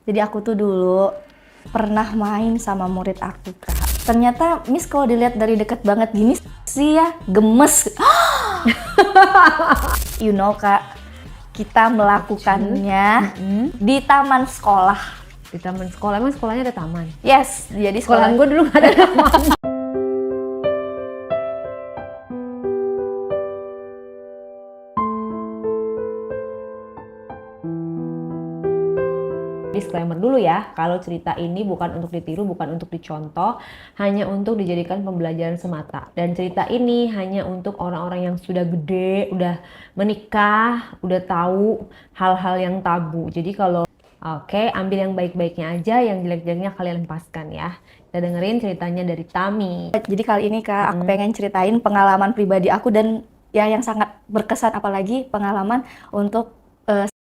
Jadi aku tuh dulu pernah main sama murid aku, Kak. Ternyata Miss kalau dilihat dari deket banget gini sih ya gemes. You know, Kak, kita melakukannya di taman sekolah. Di taman sekolah, emang sekolahnya ada taman? Yes, jadi Sekolahan gue dulu gak ada taman. Disclaimer dulu ya, kalau cerita ini bukan untuk ditiru, bukan untuk dicontoh, hanya untuk dijadikan pembelajaran semata. Dan cerita ini hanya untuk orang-orang yang sudah gede, udah menikah, udah tahu hal-hal yang tabu. Jadi kalau ambil yang baik-baiknya aja, yang jelek-jeleknya kalian lepaskan ya. Kita dengerin ceritanya dari Tami. Jadi kali ini, Kak, aku pengen ceritain pengalaman pribadi aku dan ya yang sangat berkesan, apalagi pengalaman untuk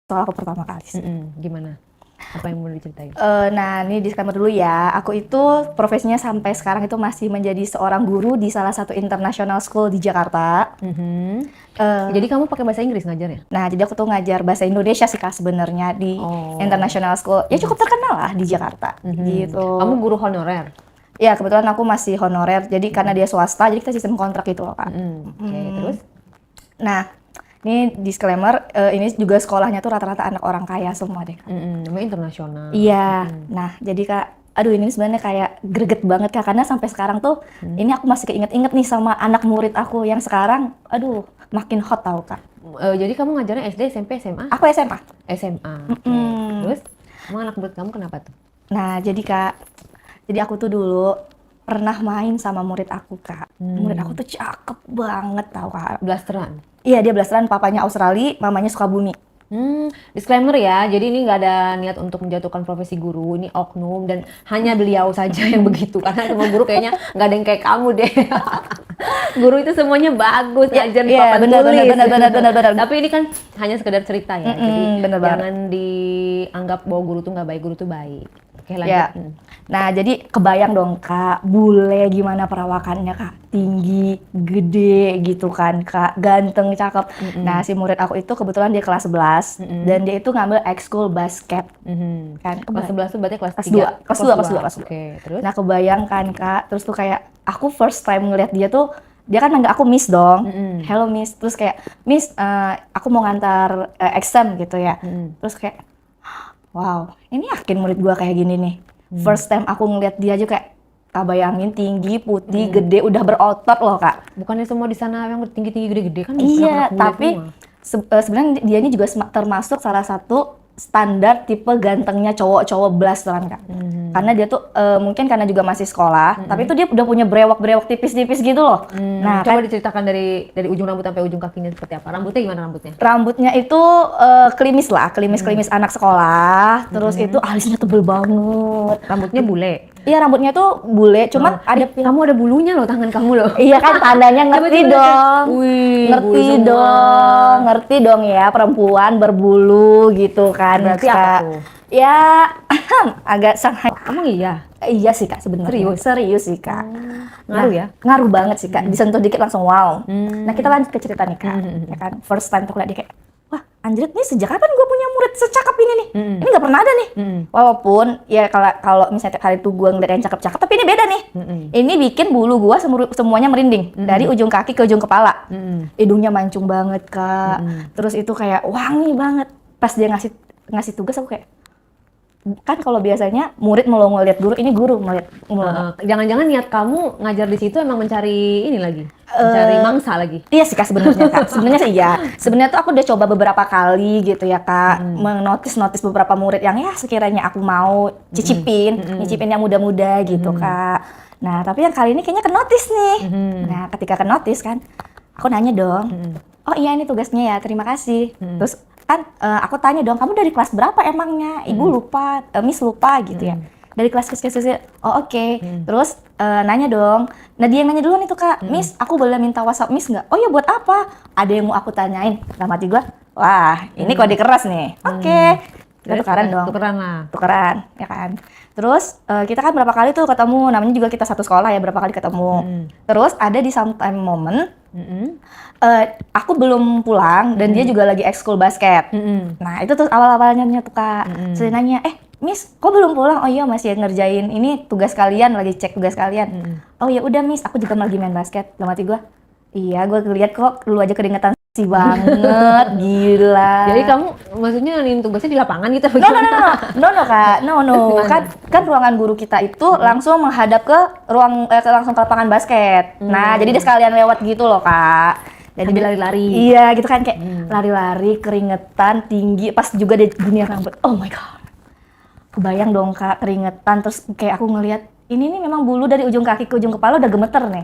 sekolah aku pertama kali. Gimana? Apa yang mau diceritain? Nah, ini disclaimer dulu ya. Aku itu profesinya sampai sekarang itu masih menjadi seorang guru di salah satu international school di Jakarta. Jadi kamu pakai bahasa Inggris ngajarnya? Nah, jadi aku tuh ngajar bahasa Indonesia sih, Kak, sebenarnya di international school. Ya cukup terkenal lah di Jakarta. Gitu. Kamu guru honorer? Ya, kebetulan aku masih honorer. Jadi karena dia swasta, jadi kita sistem kontrak gitu loh, Kak. Terus? Nah, ini disclaimer, ini juga sekolahnya tuh rata-rata anak orang kaya semua deh. Namanya internasional. Iya. Nah, jadi Kak, aduh ini sebenarnya kayak greget banget, Kak, karena sampai sekarang tuh ini aku masih keinget-inget nih sama anak murid aku yang sekarang, aduh makin hot tau, Kak. Jadi kamu ngajarnya SD, SMP, SMA? Aku SMA. SMA. Terus, emang anak murid kamu kenapa tuh? Nah, jadi Kak, jadi aku tuh dulu pernah main sama murid aku, Kak. Murid aku tuh cakep banget tau, Kak. Blasteran? Iya, dia blasteran, papanya Australia, mamanya Sukabumi. Disclaimer ya, jadi ini nggak ada niat untuk menjatuhkan profesi guru, ini oknum dan hanya beliau saja yang begitu, karena semua guru kayaknya nggak ada yang kayak kamu deh. Guru itu semuanya bagus, ngajar di papan tulis. Benar. Tapi ini kan hanya sekedar cerita ya, jadi bener jangan dianggap bahwa guru tuh nggak baik, guru tuh baik. Oke, lanjut. Ya. Nah, jadi kebayang dong, Kak, bule gimana perawakannya, Kak. Tinggi, gede gitu kan, Kak. Ganteng, cakep. Nah, si murid aku itu kebetulan dia kelas 11 dan dia itu ngambil ekskul basket. Kan, Kelas 11 tuh berarti kelas 3? Kelas 2. Oke, terus? Nah, kebayang kan, Kak. Terus tuh kayak aku first time ngeliat dia tuh, dia kan manggil aku Miss dong. Hello Miss. Terus kayak, Miss, aku mau ngantar exam gitu ya. Terus kayak, wow, ini yakin murid gua kayak gini nih. First time aku ngeliat dia aja kayak, tak bayangin tinggi, putih, gede, udah berotot loh, Kak. Bukannya semua di sana yang tinggi-tinggi gede-gede kan? Iya, tapi sebenarnya dia ini juga termasuk salah satu standar tipe gantengnya cowok-cowok blasteran, Kak. Karena dia tuh mungkin karena juga masih sekolah, tapi itu dia udah punya brewok-brewok tipis-tipis gitu loh. Nah, coba diceritakan dari ujung rambut sampai ujung kakinya seperti apa? Rambutnya gimana rambutnya? Rambutnya itu klimis lah, klimis anak sekolah. Terus itu alisnya tebel banget. Rambutnya bule? Iya, rambutnya tuh bule, cuman ada kamu ada bulunya loh, tangan kamu loh. Iya kan, tandanya ngerti dong. Wih, ngerti dong ya, perempuan berbulu gitu kan. Berarti Kak. apa tuh? Ya, agak sangat. Emang iya? Iya sih, Kak, sebenarnya. Serius sih, Kak. Ngaruh ya? Ngaruh banget sih, Kak. Disentuh dikit langsung wow. Nah, kita lanjut ke cerita nih, Kak. Ya kan, first time tuh liat dia kayak, wah, anjir, nih sejak kapan gue punya murid secakep ini nih? Ini nggak pernah ada nih. Walaupun ya kalau misalnya hari itu gue ngeliat yang cakep-cakep, tapi ini beda nih. Ini bikin bulu gue semuanya merinding dari ujung kaki ke ujung kepala. Hidungnya mancung banget, Kak. Terus itu kayak wangi banget. Pas dia ngasih tugas, aku kayak, kan kalau biasanya murid mau ngeliat guru, ini guru ngeliat. Jangan-jangan niat kamu ngajar di situ emang mencari ini lagi, mencari mangsa lagi? Iya sih, Kak, sebenarnya, Kak. Sebenarnya sih iya. Sebenarnya tuh aku udah coba beberapa kali gitu ya, Kak, menotis beberapa murid yang ya sekiranya aku mau nyicipin yang muda-muda gitu, Kak. Nah, tapi yang kali ini kayaknya kenotis nih. Nah, ketika kenotis kan, aku nanya dong, oh iya ini tugasnya ya, terima kasih. Terus kan aku tanya dong, kamu dari kelas berapa emangnya? Ibu lupa, Miss lupa gitu ya. Dari kelas oh oke. Terus nanya dong, nah dia yang nanya duluan itu, Kak, Miss, aku boleh minta WhatsApp Miss nggak? Oh ya, buat apa? Ada yang mau aku tanyain. Dalam hati gue, wah ini kode keras nih. Oke. Kita tukeran dong. Tukeran, ya kan. Terus kita kan berapa kali tuh ketemu, namanya juga kita satu sekolah ya, berapa kali ketemu. Terus ada di sometime moment, aku belum pulang dan dia juga lagi ekskul basket. Nah itu tuh awal-awalnya tuh, Kak. Saya nanya, Miss, kok belum pulang? Oh iya, masih ngerjain ini tugas kalian, lagi cek tugas kalian. Oh ya udah Miss, aku juga lagi main basket. Dalam hati gue, iya gue lihat kok lu aja keringetan sih banget, gila. Jadi kamu maksudnya nih tugasnya di lapangan gitu? No Kak, no. Kan ruangan guru kita itu langsung menghadap ke langsung ke lapangan basket. Nah, jadi dia sekalian lewat gitu loh Kak. Jadi sambil lari-lari. Iya, gitu kan kayak lari-lari, keringetan, tinggi, pas juga dia gini rambut. Oh my god. Kebayang dong Kak, keringetan, terus kayak aku ngelihat ini nih memang bulu dari ujung kaki ke ujung kepala udah gemeter nih.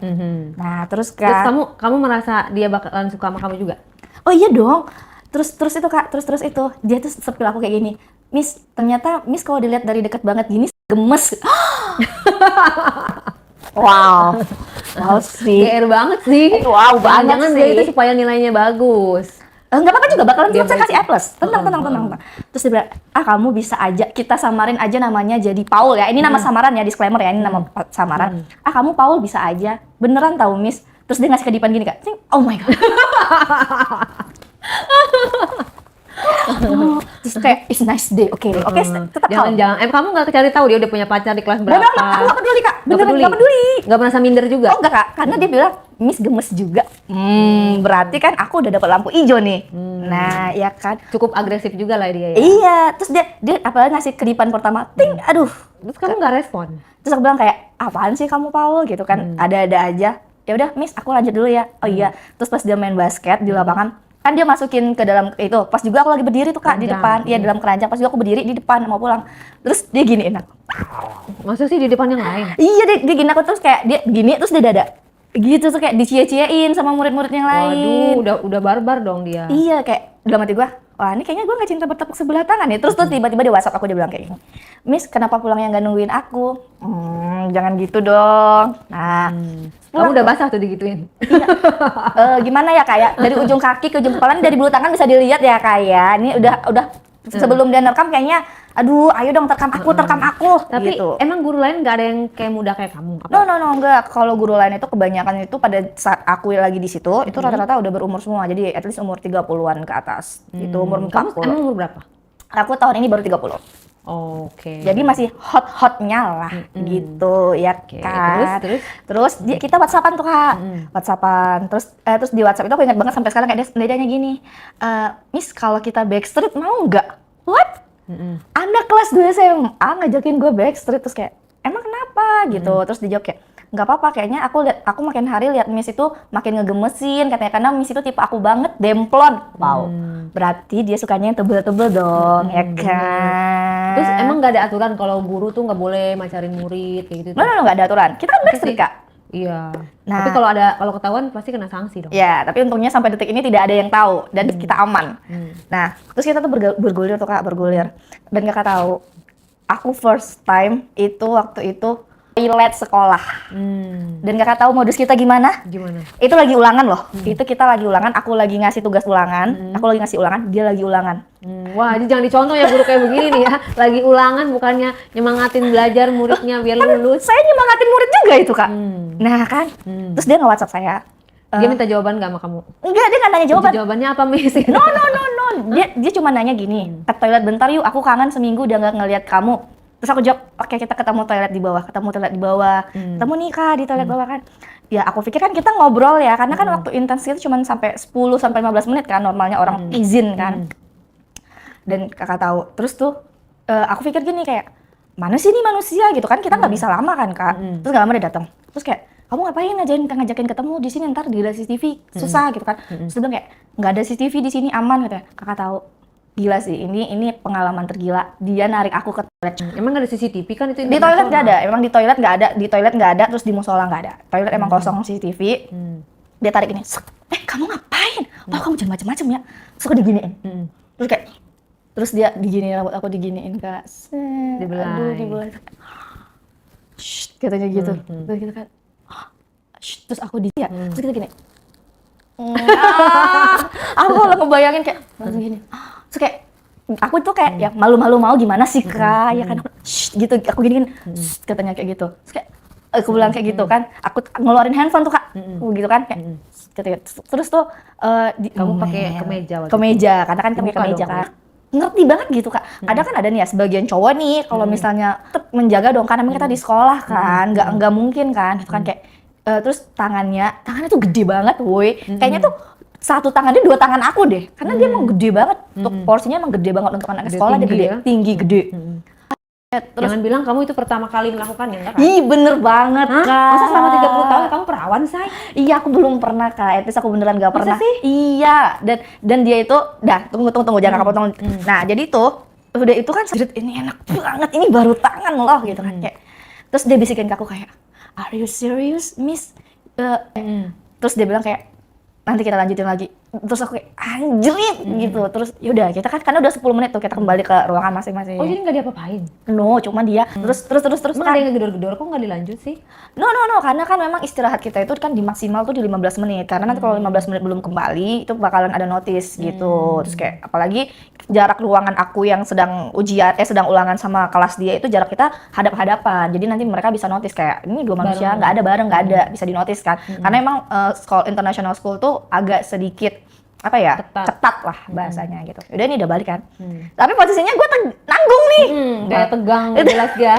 Nah, terus Kak. Terus kamu merasa dia bakalan suka sama kamu juga? Oh iya dong. Terus itu Kak, terus itu dia tuh sepil aku kayak gini. Miss, ternyata Miss kalau dilihat dari dekat banget gini gemes. Wow. Wow sih. GR banget sih. Wow banget Jangan sih. dia itu supaya nilainya bagus. Enggak apa-apa juga, bakalan Dia saya kasih baik. A+. Tenang. Terus dia bilang, kamu bisa aja, kita samarin aja namanya jadi Paul ya. Ini nama samaran ya, disclaimer ya, ini nama samaran. Kamu Paul bisa aja. Beneran tahu Miss. Terus dia ngasih kedipan gini Kak. Oh my god. Terus kayak it's nice day. Oke, tetap calm. Jangan, kamu nggak cari tahu dia udah punya pacar di kelas berapa? Aku nggak peduli Kak, beneran nggak peduli. Nggak merasa minder juga? Oh enggak Kak, karena dia bilang Miss gemes juga. Berarti kan aku udah dapat lampu hijau nih. Nah, ya kan. Cukup agresif juga lah dia ya. Iya, terus dia apalagi ngasih kedipan pertama, ting, aduh. Terus kamu nggak respon? Terus aku bilang kayak, apaan sih kamu Paul gitu kan, ada-ada aja. Ya udah Miss, aku lanjut dulu ya. Oh iya, terus pas dia main basket di lapangan, kan dia masukin ke dalam itu. Pas juga aku lagi berdiri tuh Kak di depan, iya dalam keranjang. Pas juga aku berdiri di depan mau pulang. Terus dia giniin aku. Masa sih di depan yang lain? Iya dia gini aku terus kayak dia gini terus dia dada. Gitu tuh kayak dicie-ciein sama murid-murid yang lain. Waduh, udah barbar dong dia. Iya kayak dalam hati gue, wah ini kayaknya gue gak cinta bertepuk sebelah tangan nih. Terus tiba-tiba di WhatsApp aku dia bilang kayak gini, Miss kenapa pulangnya gak nungguin aku? Jangan gitu dong. Nah, Kamu udah basah tuh digituin. Iya. Gimana ya kayak dari ujung kaki ke ujung kepala dari bulu tangan bisa dilihat ya kayak. Ini udah sebelum dia nerekam kayaknya, aduh ayo dong terkam aku. Tapi gitu. emang guru lain gak ada yang kayak muda kayak kamu? Apa? No, enggak. Kalau guru lain itu kebanyakan itu pada saat aku lagi di situ, itu rata-rata udah berumur semua. Jadi at least umur 30-an ke atas. Itu umur 40. Kamu emang umur berapa? Aku tahun ini baru 30. Oke. Jadi masih hot-hotnya lah gitu ya kan. Terus kita WhatsAppan tuh Kak. WhatsAppan. Terus di WhatsApp itu aku ingat banget sampai sekarang kayak dia nanya gini, Miss kalau kita backstreet mau nggak? What? Anak kelas 2 SMA ngajakin gue backstreet, terus kayak emang kenapa gitu. Terus dijawab kayak nggak apa-apa, kayaknya aku makin hari lihat Miss itu makin ngegemesin katanya, karena Miss itu tipe aku banget, demplon. Wow, berarti dia sukanya yang tebel-tebel dong, ya kan. Terus emang nggak ada aturan kalau guru tuh nggak boleh macarin murid kayak gitu? No, nggak ada aturan, kita kan backstreet Kak. Iya. Nah, tapi kalau ketahuan pasti kena sanksi dong. Ya, tapi untungnya sampai detik ini tidak ada yang tahu dan kita aman. Nah, terus kita tuh bergulir tuh Kak, bergulir. Dan Kakak tahu, aku first time itu waktu itu toilet sekolah. Dan Kakak tahu modus kita gimana? Gimana? Itu lagi ulangan loh. Itu kita lagi ulangan, aku lagi ngasih tugas ulangan, aku lagi ngasih ulangan, dia lagi ulangan. Wah, ini jangan dicontoh ya guru kayak begini nih ya. Lagi ulangan bukannya nyemangatin belajar muridnya biar lulus. Saya nyemangatin murid juga itu Kak. Nah kan, terus dia nge-WhatsApp saya. Dia minta jawaban nggak sama kamu? Enggak, dia nggak nanya jawaban. Jawabannya apa Miss? No. Dia cuma nanya gini, ke toilet bentar yuk, aku kangen seminggu udah nggak ngeliat kamu. Terus aku jawab, oke kita ketemu toilet di bawah. Ketemu nih Kak di toilet bawah kan. Ya aku pikir kan kita ngobrol ya, karena kan waktu intens itu cuma sampai 10-15 menit kan, normalnya orang izin kan. Dan Kakak tahu, terus tuh aku pikir gini kayak, mana sih ini manusia gitu kan, kita nggak bisa lama kan Kak. Terus nggak lama dia datang. Terus kayak, kamu ngapain ngajakin ketemu di sini, ntar dilihat CCTV susah gitu kan. Terus dia bilang kayak, nggak ada CCTV di sini, aman katanya. Kakak tahu, gila sih, ini pengalaman tergila. Dia narik aku ke toilet. Emang nggak ada CCTV kan itu? Di toilet nggak ada, emang di toilet nggak ada, terus di musola nggak ada. Toilet emang kosong CCTV. Dia tarik ini, kamu ngapain? Wah kamu jangan macem-macem ya. Terus aku diginiin. Terus dia diginiin, rambut aku diginiin Kak. Dibelai. Shh, katanya gitu. Terus kita kan, terus aku terus kita gini. Aku kalau ngebayangin kayak langsung gini. Terus kayak aku tuh kayak ya malu-malu mau gimana sih Kak, ya kan gitu, aku giniin katanya kayak gitu. Terus kayak aku bilang kayak gitu kan, aku ngeluarin handphone tuh Kak, gitu kan kayak terus tuh kamu pakai kemeja karena kan pakai kemeja Kak. ngerti banget gitu Kak. Kadang kan ada nih ya sebagian cowok nih kalau misalnya tetap menjaga dong karena kita di sekolah kan, nggak mungkin kan gitu kan kayak terus tangannya tuh gede banget, woi. Kayaknya tuh satu tangannya 2 tangan aku deh, karena dia emang gede banget, untuk porsinya emang gede banget untuk anak Gede sekolah, dia tinggi gede, ya? tinggi, gede. Terus, Jangan bilang kamu itu pertama kali melakukannya, enggak kan? ih bener banget Hah? Kak. Masa selama 30 tahun kamu perawan, say? Iya aku belum pernah Kak, etis aku beneran gak Masa pernah. sih? Iya, dan dia itu, tunggu jangan kapotong. Nah jadi itu, udah itu kan jerit, ini enak banget, ini baru tangan loh gitu kan kayak. Terus dia bisikin ke aku kayak, are you serious miss? Terus dia bilang kayak, nanti kita lanjutin lagi. Terus aku kayak anjrit gitu. Terus yaudah kita kan karena udah 10 menit tuh kita kembali ke ruangan masing-masing. Oh, jadi nggak diapa-apain? No, cuma dia terus Emang kan. ada yang ngegedor-gedor, kok nggak dilanjut sih? No, karena kan memang istirahat kita itu kan di maksimal tuh di 15 menit. Karena nanti kalau 15 menit belum kembali itu bakalan ada notice gitu. Terus kayak apalagi jarak ruangan aku yang sedang sedang ulangan sama kelas dia itu jarak kita hadap-hadapan. Jadi nanti mereka bisa notice kayak ini dua manusia nggak ada bareng, nggak ada, bisa di notice kan. Karena emang sekolah international school tuh agak sedikit apa ya, ketat lah bahasanya gitu. Udah ini udah balik kan. Tapi posisinya gue nanggung nih. Kayak tegang, nggak jelas ya.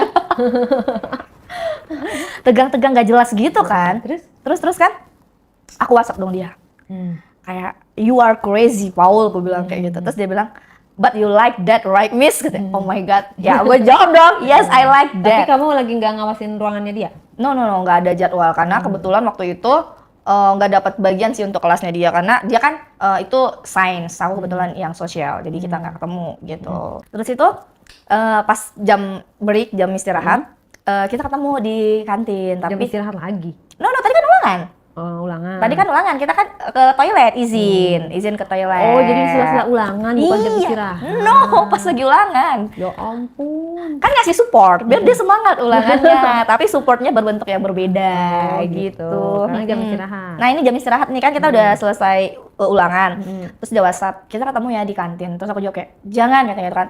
Tegang-tegang gak jelas gitu kan. Terus kan aku WhatsApp dong dia. Kayak you are crazy Paul, gue bilang kayak gitu. Terus dia bilang, but you like that right miss? Katanya. Oh my god. Ya gue jawab dong, yes I like that. Tapi kamu lagi nggak ngawasin ruangannya dia? No, nggak ada jadwal karena kebetulan waktu itu nggak dapat bagian sih untuk kelasnya dia karena dia kan itu sains, aku kebetulan yang sosial, jadi kita nggak ketemu gitu. Terus itu pas jam break, jam istirahat, kita ketemu di kantin. Jam Tapi istirahat lagi? no tadi kan ulangan. Ulangan. Tadi kan ulangan, kita kan ke toilet, izin ke toilet. Oh, jadi sela-sela ulangan bukan jam istirahat? No, pas lagi ulangan. Ya ampun. Kan ngasih support, biar dia semangat ulangannya. Tapi supportnya berbentuk yang berbeda gitu. Karena jam istirahat. Nah ini jam istirahat nih kan kita udah selesai ulangan. Terus dia WhatsApp, kita ketemu ya di kantin. Terus aku jawab kayak, jangan katanya gitu kan.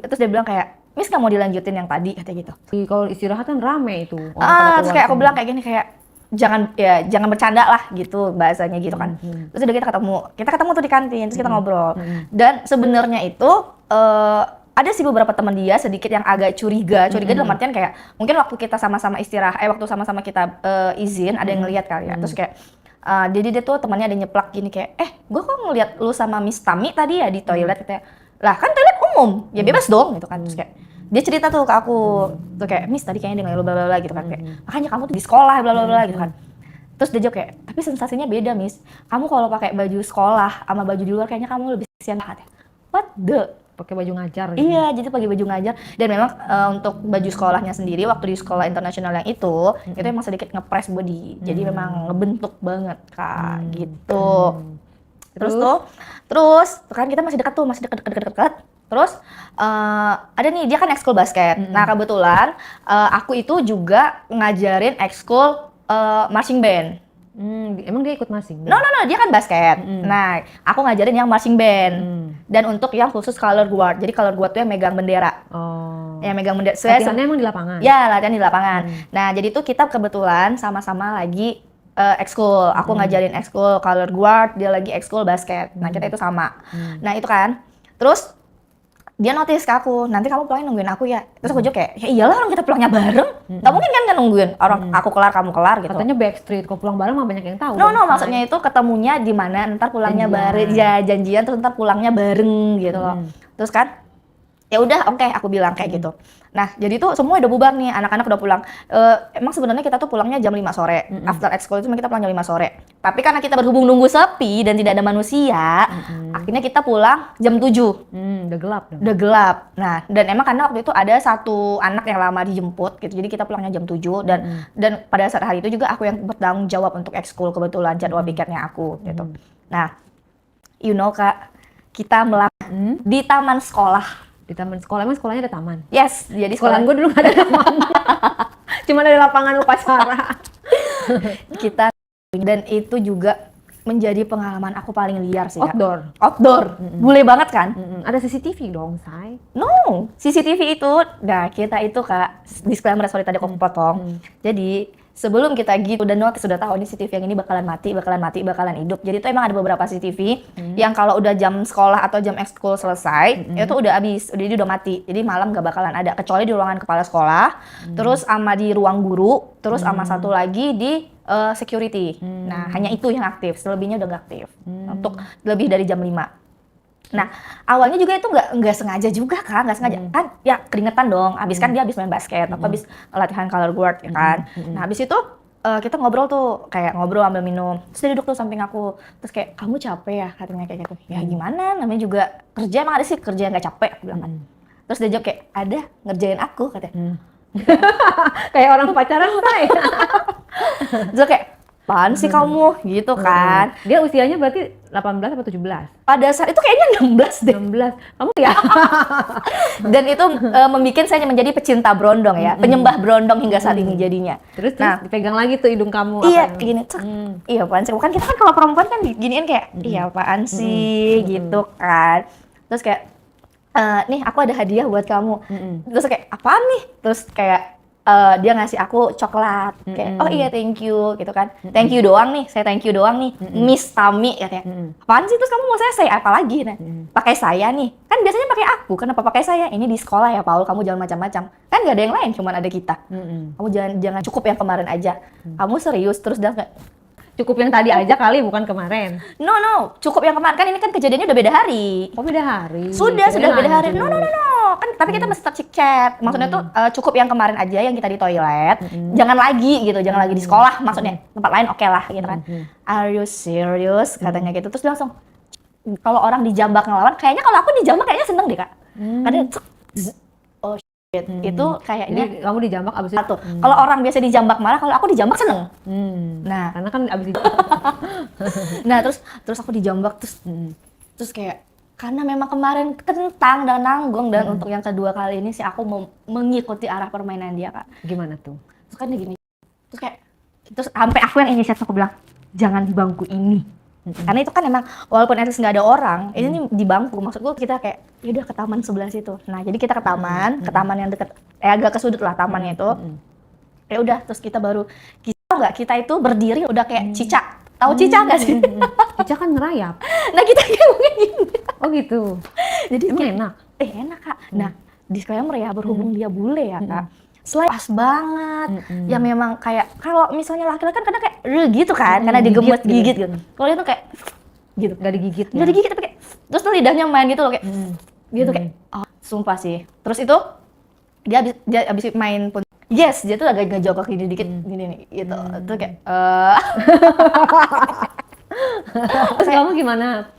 Terus dia bilang kayak, Miss nggak mau dilanjutin yang tadi katanya gitu. Kalau istirahat kan rame itu. Terus kayak aku bilang kayak gini kayak, jangan bercanda lah gitu bahasanya gitu kan. Terus udah kita ketemu tuh di kantin, terus kita ngobrol. Dan sebenarnya itu ada sih beberapa teman dia sedikit yang agak curiga dalam artian kayak mungkin waktu kita sama-sama istirahat, waktu sama-sama kita izin ada yang ngelihat kali ya. Terus kayak jadi dia tuh temannya ada nyeplak gini kayak, gue kok ngeliat lu sama Miss Tami tadi ya di toilet katanya. Lah kan toilet umum, ya bebas dong gitu kan. Terus kayak dia cerita tuh ke aku, tuh kayak Miss tadi kayaknya dia ngeliat lu bla bla bla gitu kan, kayak makanya kamu tuh di sekolah bla bla bla gitu kan. Terus dia jawab kayak, tapi sensasinya beda Miss, kamu kalau pakai baju sekolah sama baju di luar kayaknya kamu lebih kesian banget ya. What the? Pakai baju ngajar gitu. Iya, jadi pakai baju ngajar. Dan memang untuk baju sekolahnya sendiri waktu di sekolah internasional yang itu emang sedikit nge-press body, jadi memang ngebentuk banget Kak gitu. Terus kan kita masih dekat. Terus ada nih dia kan ekskul basket. Nah kebetulan aku itu juga ngajarin ekskul marching band. Emang dia ikut marching? No, dia kan basket. Nah aku ngajarin yang marching band. Dan untuk yang khusus color guard. Jadi color guard tuh yang megang bendera. Yang megang bendera. Latihannya emang di lapangan? Ya latihan di lapangan. Nah jadi tuh kita kebetulan sama-sama lagi ekskul. Aku ngajarin ekskul color guard, dia lagi ekskul basket. Nah kita itu sama. Nah itu kan. Terus dia notice ke aku, nanti kamu pulangnya nungguin aku ya. Terus aku juga kayak, ya iyalah orang kita pulangnya bareng. Gak mungkin kan nungguin orang aku kelar kamu kelar gitu. Katanya backstreet, kalau pulang bareng mah banyak yang tahu. No, maksudnya itu ketemunya di mana, ntar pulangnya bareng, ya janjian terus ntar pulangnya bareng gitu loh. Terus kan, ya udah oke, aku bilang kayak gitu. Nah jadi tuh semua udah bubar nih, anak-anak udah pulang. Emang sebenarnya kita tuh pulangnya jam 5 sore. After ekskul itu kita pulang jam 5 sore. Tapi karena kita berhubung nunggu sepi dan tidak ada manusia, akhirnya kita pulang jam 7. Udah gelap dong. Udah gelap. Nah, dan emang karena waktu itu ada satu anak yang lama dijemput gitu. Jadi kita pulangnya jam 7 dan pada saat hari itu juga aku yang bertanggung jawab untuk ekskul, kebetulan jadwal piketnya aku gitu. Nah, you know Kak, kita di taman sekolah. Di taman sekolah, emang sekolahnya ada taman? Yes, jadi Sekolah gue dulu gak ada taman. Cuma ada lapangan upacara. Kita, dan itu juga menjadi pengalaman aku paling liar sih Kak. Outdoor. Bule banget kan? Ada CCTV dong, say. No, CCTV itu, nah kita itu Kak, disclaimer sorry tadi aku potong. Jadi sebelum kita gitu udah notice, udah tahu ini CCTV yang ini bakalan mati, bakalan hidup. Jadi itu emang ada beberapa CCTV yang kalau udah jam sekolah atau jam ekskul selesai, itu udah habis, dia udah mati. Jadi malam gak bakalan ada, kecuali di ruangan kepala sekolah, terus sama di ruang guru, terus sama satu lagi di security. Nah, hanya itu yang aktif, selebihnya udah gak aktif. Untuk lebih dari jam 5. Nah, awalnya juga itu nggak sengaja juga kan, nggak sengaja kan, ya keringetan dong. Abis kan dia abis main basket, aku abis latihan color guard ya kan. Nah, abis itu kita ngobrol tuh, kayak ngobrol ambil minum. Terus dia duduk tuh samping aku, terus kayak kamu capek ya, katanya kayak gitu. Ya gimana, namanya juga kerja, emang ada sih kerja nggak capek, aku bilang kan. Terus dia jawab kayak ada ngerjain aku katanya. Kayak orang pacaran say. Terus kayak apaan sih kamu gitu kan. Dia usianya berarti 18 atau 17? Pada saat itu kayaknya 16 deh. 16. Kamu ya? Dan itu membuat saya menjadi pecinta brondong ya, penyembah brondong hingga saat ini jadinya. Terus Nah, dipegang lagi tuh hidung kamu. iya, gini, cek, iya apaan sih? Bukan kita kan kalau perempuan kan giniin kayak, iya apaan sih, gitu kan. Terus kayak, nih aku ada hadiah buat kamu. Terus kayak, apaan nih? Terus kayak, dia ngasih aku coklat. Kayak, oh iya thank you, gitu kan. Thank you doang nih, saya thank you doang nih. Miss Tami, katanya. Apaan sih? Terus kamu mau saya say apa lagi? Nah, pakai saya nih. Kan biasanya pakai aku, kenapa pakai saya? Ini di sekolah ya, Paul, kamu jangan macam-macam. Kan gak ada yang lain, cuman ada kita. Kamu jangan cukup yang kemarin aja. Kamu serius, terus dia kayak, Cukup yang tadi aja kali, bukan kemarin. no, cukup yang kemarin. Kan ini kan kejadiannya udah beda hari. Oh, beda hari. Sudah beda hari. Lanjut. No. Kan tapi kita mesti tetap chat. Maksudnya tuh cukup yang kemarin aja yang kita di toilet. Jangan lagi gitu, jangan lagi di sekolah. Maksudnya tempat lain oke lah gitu kan. Are you serious? Katanya gitu. Terus dia langsung, kalau orang dijambak ngelawan, kayaknya kalau aku dijambak kayaknya seneng deh, Kak. Karena oh shit, itu kayaknya Jadi kamu dijambak abis itu. satu. Kalau orang biasa dijambak marah, kalau aku dijambak seneng. Nah, Karena kan abis itu. nah terus aku dijambak terus kayak karena memang kemarin kentang dan nanggung dan untuk yang kedua kali ini sih aku mengikuti arah permainan dia, Kak. Gimana tuh? Terus kan dia gini. Terus sampai aku yang inisiatif, aku bilang, "Jangan di bangku ini." Karena itu kan emang walaupun etis nggak ada orang, ini di bangku. Maksud gue kita kayak ya udah ke taman sebelah situ. Nah, jadi kita ke taman yang deket agak ke sudut lah tamannya itu. Ya udah, terus kita kita itu berdiri udah kayak cicak. Tahu cicak nggak sih? Cica kan ngerayap. Nah, kita kayak gini. Oh gitu. Jadi Emang kayak, enak? enak, Kak. Nah, disclaimer ya, berhubung dia bule ya, Kak. Selain pas banget, ya memang kayak kalau misalnya laki-laki kan kadang kayak gitu kan, karena digemes gigit gitu. Kalau dia tuh kayak gitu, Gak digigit. nggak digigit tapi kayak terus tuh lidahnya main gitu loh kayak gitu kayak oh, sumpah sih. Terus itu dia abis main pun yes, dia tuh agak ngejogok gini dikit gini nih gitu. Terus kayak Terus kamu gimana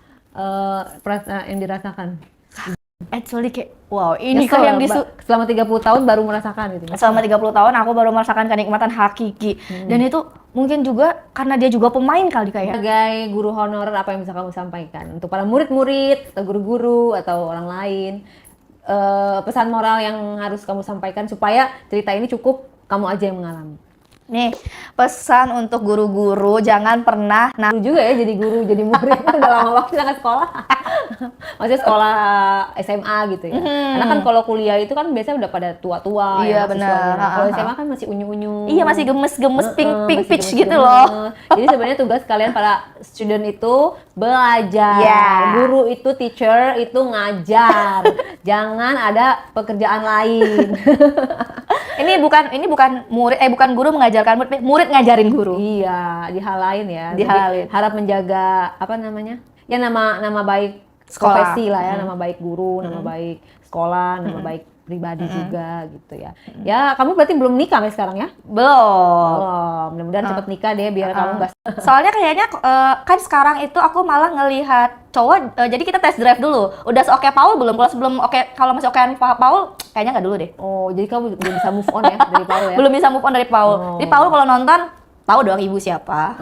yang dirasakan? actually kayak wow, ini Nyesel kayak yang selama 30 tahun baru merasakan gitu. selama 30 tahun aku baru merasakan kenikmatan hakiki. Dan itu mungkin juga karena dia juga pemain kali kayak. Sebagai guru honorer, apa yang bisa kamu sampaikan untuk para murid-murid atau guru-guru atau orang lain, pesan moral yang harus kamu sampaikan supaya cerita ini cukup kamu aja yang mengalami? Nih, pesan untuk guru-guru jangan pernah Guru juga ya, jadi guru, jadi murid kan udah lama waktu nggak sekolah. Maksudnya sekolah SMA gitu ya. Karena kan kalau kuliah itu kan biasanya udah pada tua-tua. Iya, ya, benar. Kalau SMA kan masih unyu-unyu. Iya, masih gemes-gemes pink Masih peach gemes-gemes. gitu loh. Jadi sebenarnya tugas kalian para student itu belajar. Iya. Guru itu teacher itu ngajar. Jangan ada pekerjaan lain. Ini bukan bukan guru mengajarkan murid, murid ngajarin guru. Iya, di hal lain ya. Di Jadi, hal lain. harap menjaga apa namanya? Ya nama baik Sekolah. profesi lah ya, nama baik guru, nama baik sekolah, nama baik pribadi juga gitu ya. Ya, kamu berarti belum nikah sampai sekarang ya? Belum. Oh, mudah-mudahan cepet nikah deh biar kamu nggak. Soalnya kayaknya kan sekarang itu aku malah ngelihat cowok, jadi kita test drive dulu. Udah oke Paul belum? Kalau sebelum kalau masih okean Paul, kayaknya nggak dulu deh. Oh, jadi kamu belum bisa move on ya dari Paul ya? Belum bisa move on dari Paul. Jadi Paul kalau nonton tahu dong ibu siapa.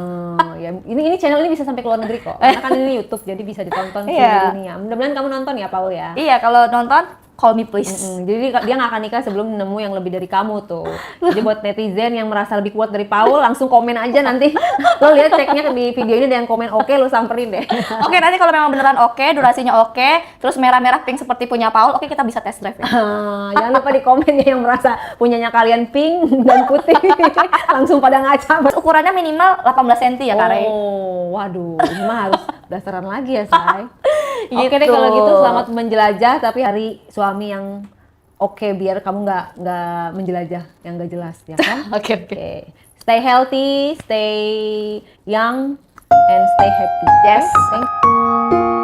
Ya ini channel ini bisa sampai ke luar negeri kok. Karena kan ini YouTube jadi bisa ditonton Iya. seluruh dunia. Mudah-mudahan kamu nonton ya Paul ya. Iya, kalau nonton call me please. Jadi dia nggak akan nikah sebelum nemu yang lebih dari kamu tuh. Jadi buat netizen yang merasa lebih kuat dari Paul, langsung komen aja nanti. Lo lihat ceknya di video ini ada yang komen oke, lo samperin deh. Oke, nanti kalau memang beneran oke, durasinya oke, terus merah-merah pink seperti punya Paul, oke kita bisa test drive ya. Jangan lupa di komen ya yang merasa punyanya kalian pink dan putih. Langsung pada ngaca. Terus ukurannya minimal 18 cm ya, Kak Ray? Oh, waduh, ini mah harus dasaran lagi ya, Say. Oke Gitu. deh kalau gitu, selamat menjelajah, tapi hari suami yang oke biar kamu nggak menjelajah yang nggak jelas ya kan? Oke. Oke. Stay healthy, stay young, and stay happy. Yes. Thank you.